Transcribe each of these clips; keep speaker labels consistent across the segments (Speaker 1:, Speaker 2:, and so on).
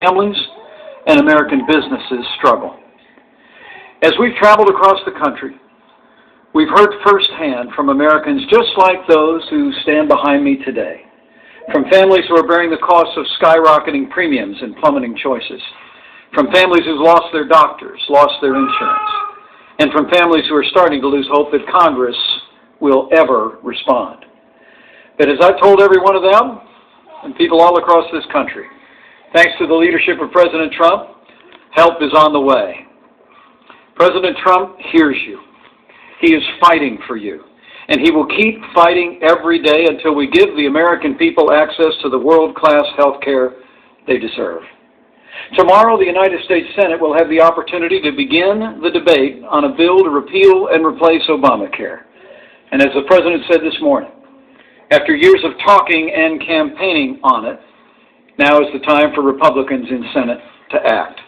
Speaker 1: families and American businesses struggle. As we've traveled across the country, we've heard firsthand from Americans just like those who stand behind me today, from families who are bearing the costs of skyrocketing premiums and plummeting choices, from families who've lost their doctors, lost their insurance, and from families who are starting to lose hope that Congress will ever respond. But as I've told every one of them, and people all across this country, thanks to the leadership of President Trump, help is on the way. President Trump hears you. He is fighting for you, and he will keep fighting every day until we give the American people access to the world-class health care they deserve. Tomorrow, the United States Senate will have the opportunity to begin the debate on a bill to repeal and replace Obamacare. And as the President said this morning, after years of talking and campaigning on it, now is the time for Republicans in Senate to act.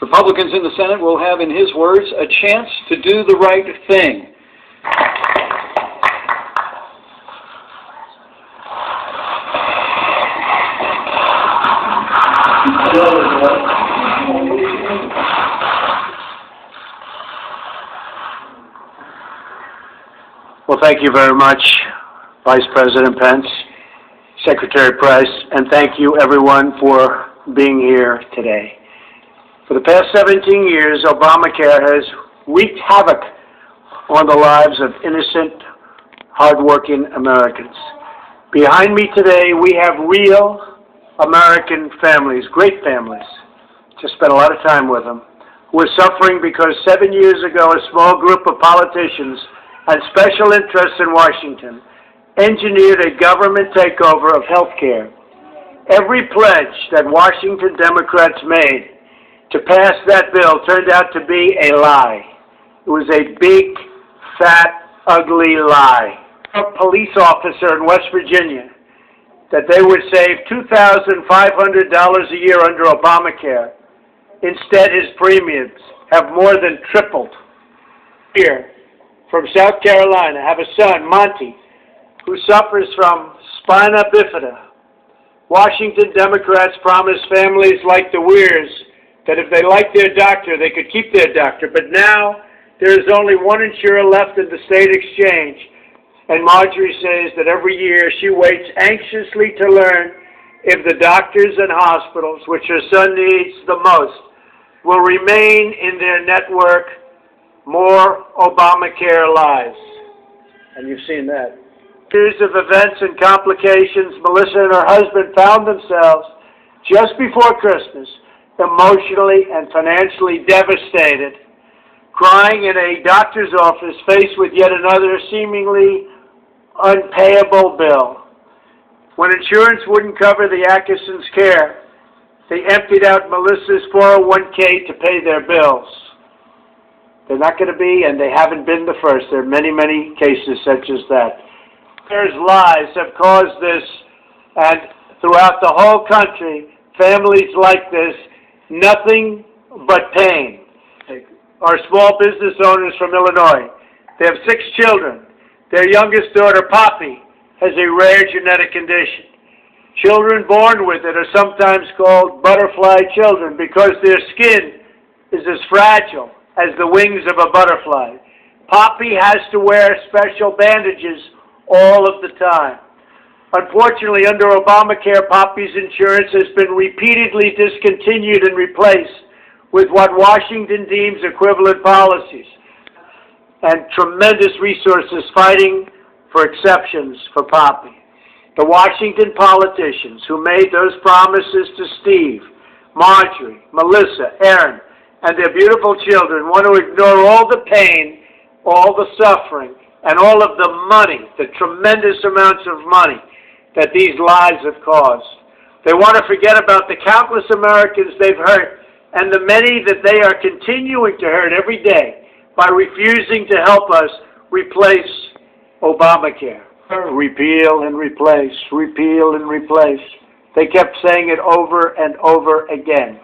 Speaker 1: Republicans in the Senate will have, in his words, a chance to do the right thing.
Speaker 2: Well, thank you very much, Vice President Pence, Secretary Price, and thank you, everyone, for being here today. For the past 17 years, Obamacare has wreaked havoc on the lives of innocent, hardworking Americans. Behind me today, we have real American families, great families, just spent a lot of time with them, who are suffering because 7 years ago, a small group of politicians and special interests in Washington engineered a government takeover of health care. Every pledge that Washington Democrats made to pass that bill turned out to be a lie. It was a big, fat, ugly lie. A police officer in West Virginia that they would save $2,500 a year under Obamacare. Instead, his premiums have more than tripled. Here, from South Carolina, I have a son, Monty, who suffers from spina bifida. Washington Democrats promised families like the Weirs that if they liked their doctor, they could keep their doctor. But now, there is only one insurer left in the state exchange. And Marjorie says that every year she waits anxiously to learn if the doctors and hospitals, which her son needs the most, will remain in their network. More Obamacare lives. And you've seen that. Series of events and complications, Melissa and her husband found themselves just before Christmas emotionally and financially devastated, crying in a doctor's office faced with yet another seemingly unpayable bill. When insurance wouldn't cover the Atkinson's care, they emptied out Melissa's 401k to pay their bills. They're not going to be, and they haven't been the first. There are many, many cases such as that. There's lies have caused this, and throughout the whole country, families like this, nothing but pain. Our small business owners from Illinois, they have 6 children. Their youngest daughter, Poppy, has a rare genetic condition. Children born with it are sometimes called butterfly children because their skin is as fragile as the wings of a butterfly. Poppy has to wear special bandages all of the time. Unfortunately, under Obamacare, Poppy's insurance has been repeatedly discontinued and replaced with what Washington deems equivalent policies, and tremendous resources fighting for exceptions for Poppy. The Washington politicians who made those promises to Steve, Marjorie, Melissa, Aaron, and their beautiful children want to ignore all the pain, all the suffering, and all of the money, the tremendous amounts of money that these lies have caused. They want to forget about the countless Americans they've hurt and the many that they are continuing to hurt every day by refusing to help us replace Obamacare. Repeal and replace, repeal and replace. They kept saying it over and over again.